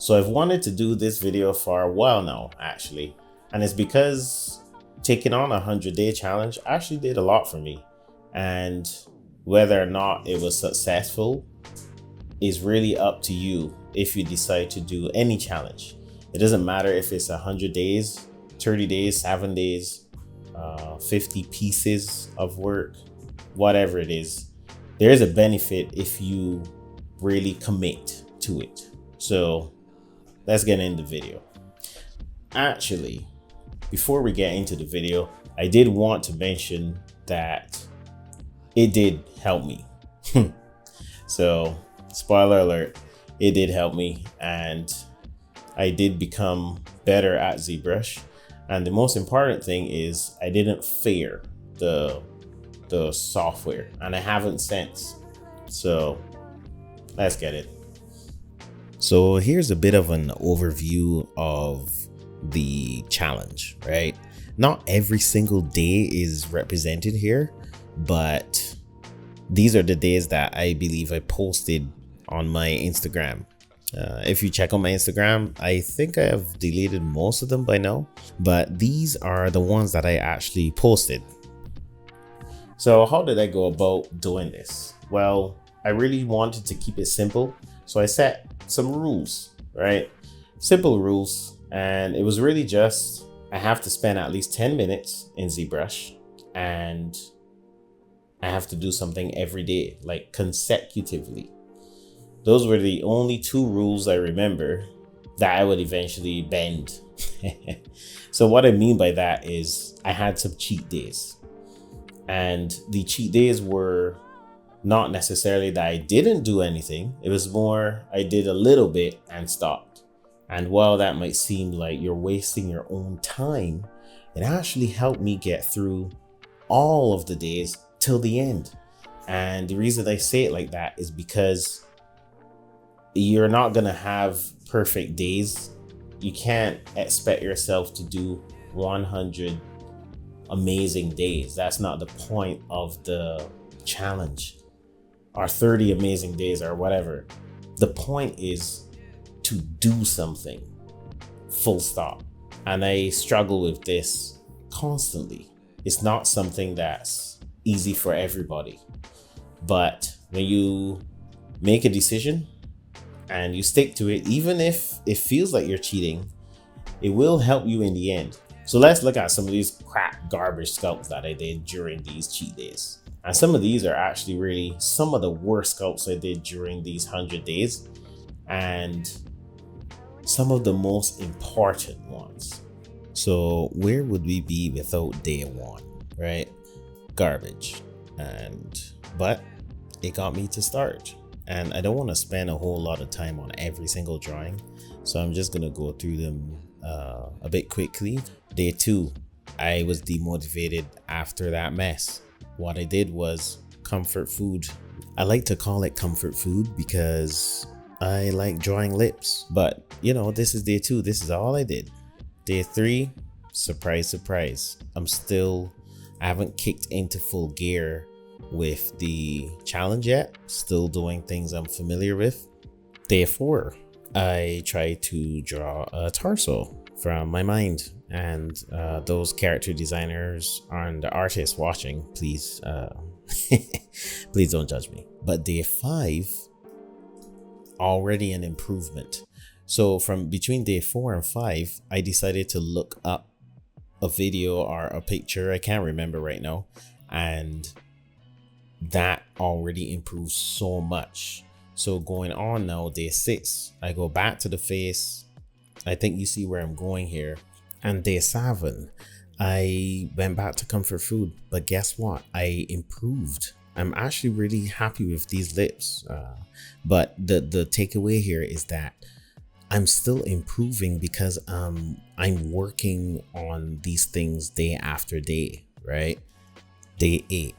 So I've wanted to do this video for a while now, actually. And it's because taking on a 100-day challenge actually did a lot for me. And whether or not it was successful is really up to you if you decide to do any challenge. It doesn't matter if it's 100 days, 30 days, 7 days, 50 pieces of work, whatever it is. There is a benefit if you really commit to it. So let's get into the video. Actually, before we get into the video, I did want to mention that it did help me. So spoiler alert, it did help me and I did become better at ZBrush. And the most important thing is I didn't fear the software, and I haven't since. So let's get it. So here's a bit of an overview of the challenge, right? Not every single day is represented here, but these are the days that I believe I posted on my Instagram. If you check on my Instagram, I think I have deleted most of them by now, but these are the ones that I actually posted. So how did I go about doing this? Well, I really wanted to keep it simple, so I set some rules, right? Simple rules, and it was really just I have to spend at least 10 minutes in ZBrush, and I have to do something every day, like consecutively. Those were the only two rules I remember that I would eventually bend. So what I mean by that is I had some cheat days, and the cheat days were not necessarily that I didn't do anything. It was more I did a little bit and stopped. And while that might seem like you're wasting your own time, it actually helped me get through all of the days till the end. And the reason I say it like that is because you're not gonna have perfect days. You can't expect yourself to do 100 amazing days. That's not the point of the challenge, or 30 amazing days or whatever. The point is to do something, full stop. And I struggle with this constantly. It's not something that's easy for everybody, but when you make a decision and you stick to it, even if it feels like you're cheating, it will help you in the end. So let's look at some of these crap garbage sculpts that I did during these cheat days. And some of these are actually really some of the worst sculpts I did during these 100 days, and some of the most important ones. So where would we be without day one, right? Garbage. But it got me to start. And I don't want to spend a whole lot of time on every single drawing, so I'm just going to go through them a bit quickly. Day 2, I was demotivated after that mess. What I did was comfort food. I like to call it comfort food because I like drawing lips. But you know, this is day 2. This is all I did. Day 3, surprise, surprise. I haven't kicked into full gear with the challenge yet. Still doing things I'm familiar with. Day 4, I tried to draw a torso from my mind, and those character designers and the artists watching, please please don't judge me. But day 5, already an improvement. So from between day 4 and 5, I decided to look up a video or a picture, I can't remember right now, and that already improved so much. So going on now, day 6, I go back to the face. I think you see where I'm going here. And day 7, I went back to comfort food, but guess what? I improved. I'm actually really happy with these lips. But the takeaway here is that I'm still improving because I'm working on these things day after day, right? Day 8,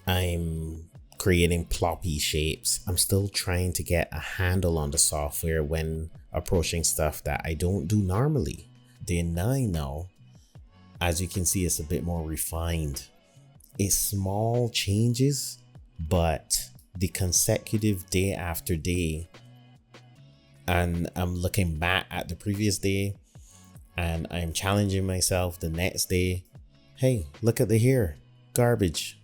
I'm creating ploppy shapes. I'm still trying to get a handle on the software when approaching stuff that I don't do normally. Day 9 now, as you can see, it's a bit more refined. It's small changes, but the consecutive day after day and I'm looking back at the previous day and I'm challenging myself the next day. Hey, look at the hair, garbage.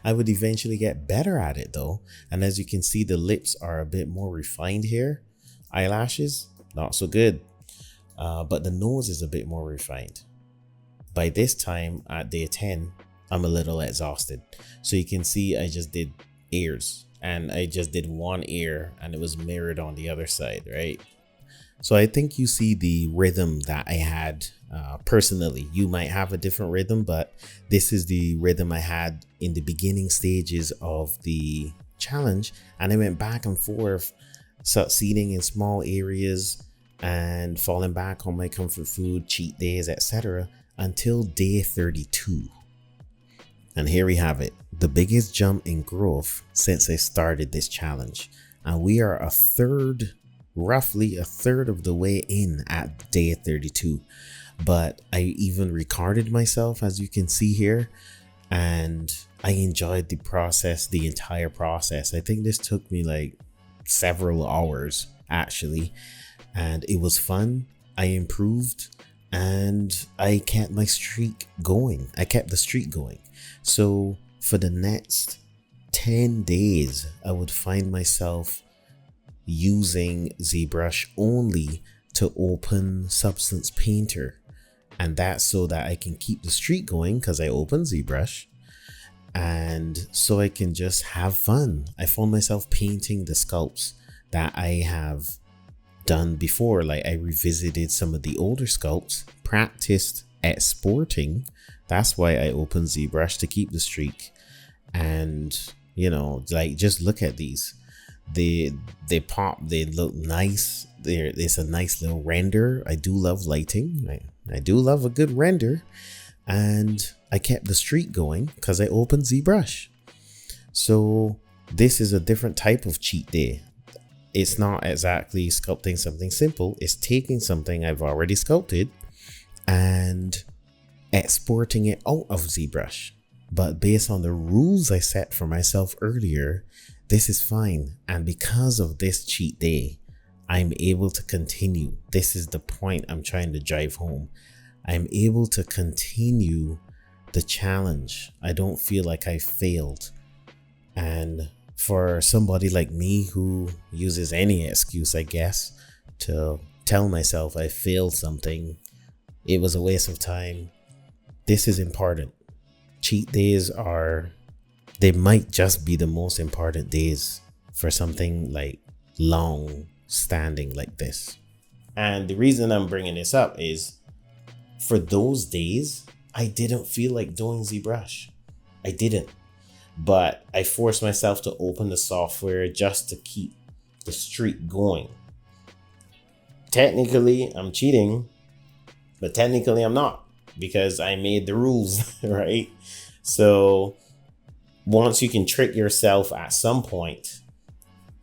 I would eventually get better at it though. And as you can see, the lips are a bit more refined here. Eyelashes, not so good. But the nose is a bit more refined. By this time at day 10, I'm a little exhausted. So you can see I just did ears, and I just did one ear and it was mirrored on the other side, right? So I think you see the rhythm that I had personally. You might have a different rhythm, but this is the rhythm I had in the beginning stages of the challenge. And I went back and forth, succeeding in small areas and falling back on my comfort food, cheat days, etc. until day 32. And here we have it, the biggest jump in growth since I started this challenge. And we are roughly a third of the way in at day 32. But I even recorded myself, as you can see here, and I enjoyed the process, the entire process. I think this took me like several hours actually, and it was fun. I improved and I kept my streak going. I kept the streak going. So for the next 10 days, I would find myself using ZBrush only to open Substance Painter. And that's so that I can keep the streak going because I opened ZBrush, and so I can just have fun. I found myself painting the sculpts that I have done before. Like I revisited some of the older sculpts, practiced exporting. That's why I opened ZBrush, to keep the streak. And you know, like, just look at these. They pop, they look nice. There's a nice little render. I do love lighting. I do love a good render. And I kept the streak going because I opened ZBrush. So this is a different type of cheat day. It's not exactly sculpting something simple. It's taking something I've already sculpted and exporting it out of ZBrush. But based on the rules I set for myself earlier, this is fine. And because of this cheat day, I'm able to continue. This is the point I'm trying to drive home. I'm able to continue the challenge. I don't feel like I failed. And for somebody like me who uses any excuse, I guess, to tell myself I failed something, it was a waste of time, this is important. Cheat days they might just be the most important days for something like long standing like this. And the reason I'm bringing this up is, for those days, I didn't feel like doing ZBrush. I didn't. But I forced myself to open the software just to keep the streak going. Technically, I'm cheating, but technically I'm not, because I made the rules, right? So once you can trick yourself at some point,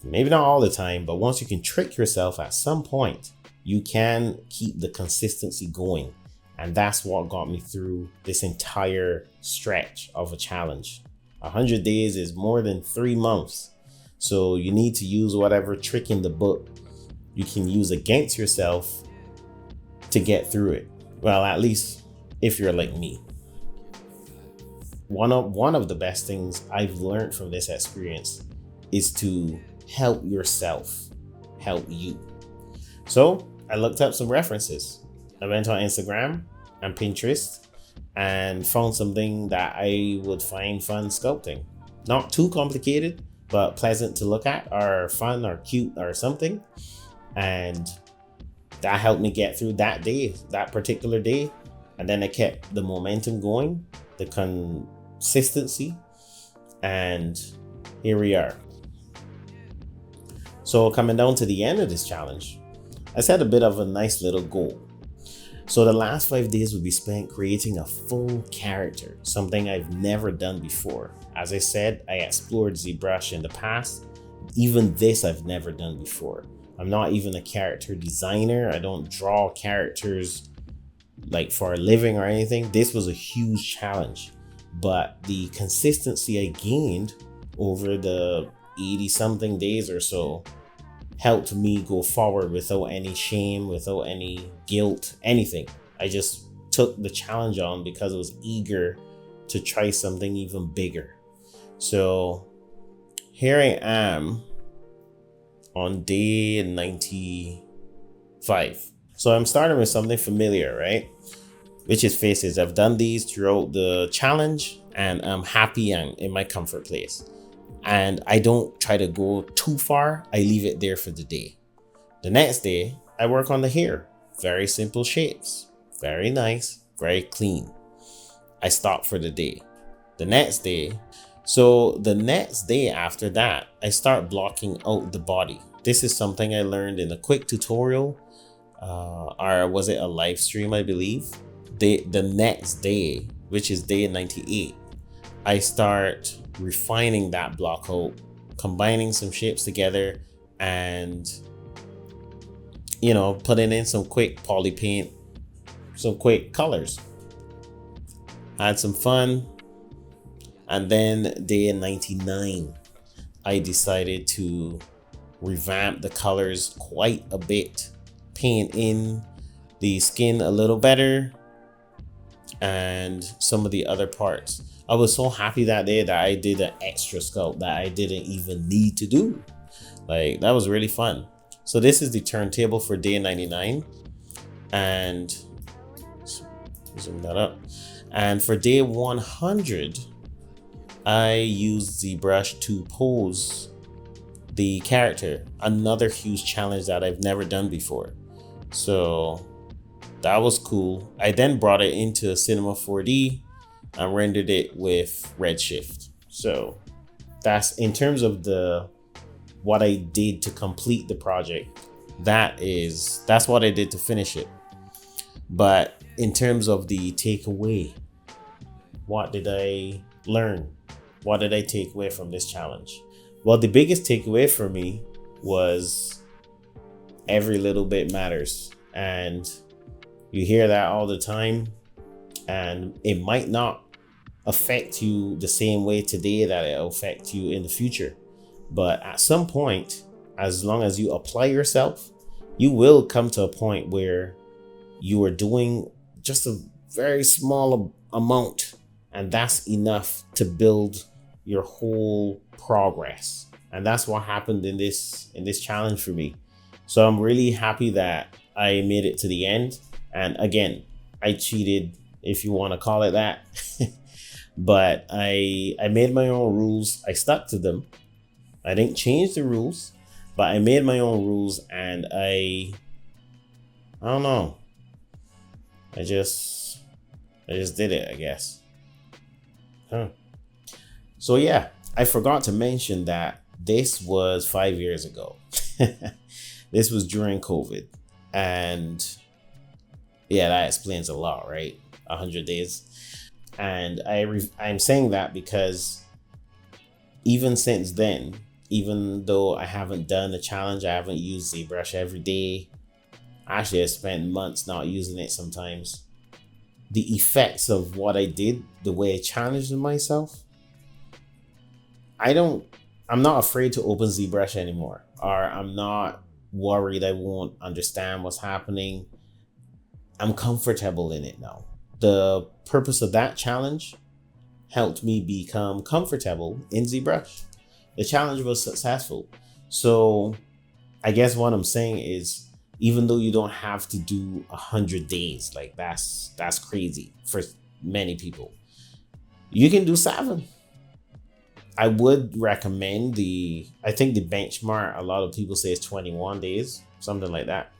maybe not all the time, but once you can trick yourself at some point, you can keep the consistency going. And that's what got me through this entire stretch of a challenge. 100 days is more than 3 months. So you need to use whatever trick in the book you can use against yourself to get through it. Well, at least if you're like me. One of the best things I've learned from this experience is to help yourself help you. So I looked up some references. I went on Instagram and Pinterest and found something that I would find fun sculpting. Not too complicated, but pleasant to look at, or fun or cute or something. And that helped me get through that day, that particular day. And then I kept the momentum going, the consistency, and here we are. So coming down to the end of this challenge, I set a bit of a nice little goal. So the last 5 days would be spent creating a full character, something I've never done before. As I said, I explored ZBrush in the past. Even this I've never done before. I'm not even a character designer. I don't draw characters like for a living or anything. This was a huge challenge, but the consistency I gained over the 80 something days or so helped me go forward without any shame, without any guilt, anything. I just took the challenge on because I was eager to try something even bigger. So here I am on day 95. So I'm starting with something familiar, right? Which is faces. I've done these throughout the challenge and I'm happy and in my comfort place. And I don't try to go too far. I leave it there for the day. The next day, I work on the hair. Very simple shapes. Very nice, very clean. I stop for the day. The next day, after that, I start blocking out the body. This is something I learned in a quick tutorial, or was it a live stream, I believe. The next day, which is day 98, I start refining that block out, combining some shapes together and, putting in some quick poly paint, some quick colors. Had some fun. And then day 99, I decided to revamp the colors quite a bit, paint in the skin a little better and some of the other parts. I was so happy that day that I did an extra sculpt that I didn't even need to do. Like, that was really fun. So this is the turntable for day 99, and zoom that up. And for day 100, I used ZBrush to pose the character. Another huge challenge that I've never done before. So that was cool. I then brought it into Cinema 4D and rendered it with Redshift. So that's in terms of what I did to complete the project. That's what I did to finish it. But in terms of the takeaway, what did I learn? What did I take away from this challenge? Well, the biggest takeaway for me was every little bit matters. And you hear that all the time, and it might not affect you the same way today that it'll affect you in the future. But at some point, as long as you apply yourself, you will come to a point where you are doing just a very small amount, and that's enough to build your whole progress. And that's what happened in this challenge for me. So I'm really happy that I made it to the end. And again, I cheated, if you want to call it that. But I made my own rules. I stuck to them. I didn't change the rules, but I made my own rules, and I don't know. I just did it, I guess. So yeah, I forgot to mention that this was 5 years ago. This was during COVID. And yeah, that explains a lot, right? 100 days. And I'm saying that because even since then, even though I haven't done the challenge, I haven't used ZBrush every day. Actually, I spent months not using it sometimes. The effects of what I did, the way I challenged myself, I'm not afraid to open ZBrush anymore, or I'm not worried I won't understand what's happening. I'm comfortable in it now. The purpose of that challenge helped me become comfortable in ZBrush. The challenge was successful. So I guess what I'm saying is, even though you don't have to do 100 days, like that's crazy for many people, you can do 7. I would recommend I think the benchmark, a lot of people say is 21 days, something like that.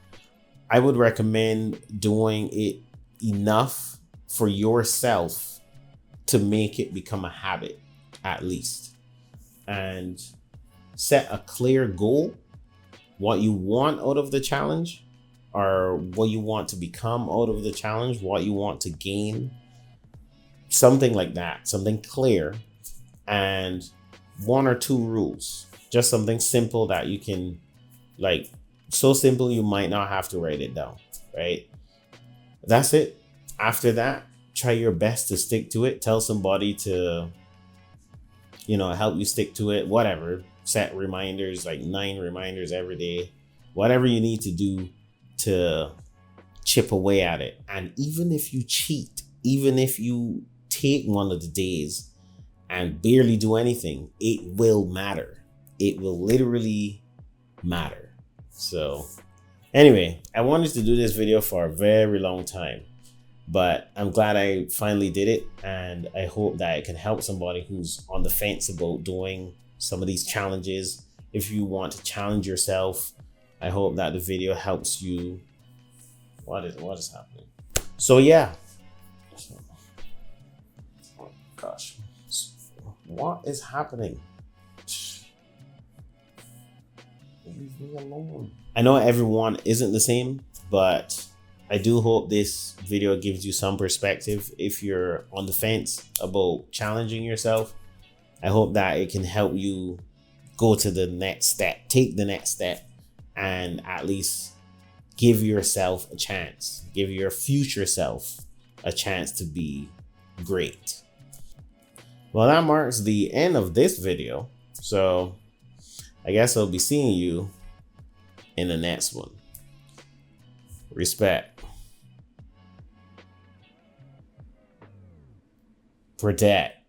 I would recommend doing it enough for yourself to make it become a habit, at least. And set a clear goal, what you want out of the challenge, or what you want to become out of the challenge, what you want to gain, something like that, something clear, and 1 or 2 rules, just something simple that you can, like, so simple you might not have to write it down, right? That's it. After that, try your best to stick to it. Tell somebody to you know, help you stick to it, whatever. Set reminders, like 9 reminders every day, whatever you need to do to chip away at it. And even if you cheat, even if you take one of the days and barely do anything, it will matter. It will literally matter. So anyway, I wanted to do this video for a very long time, but I'm glad I finally did it, and I hope that it can help somebody who's on the fence about doing some of these challenges. If you want to challenge yourself, I hope that the video helps you. What is happening? So yeah. Oh gosh, what is happening? Leave me alone. I know everyone isn't the same, but I do hope this video gives you some perspective. If you're on the fence about challenging yourself, I hope that it can help you go to the next step, take the next step, and at least give yourself a chance, give your future self a chance to be great. Well, that marks the end of this video. So I guess I'll be seeing you in the next one. Respect. Protect.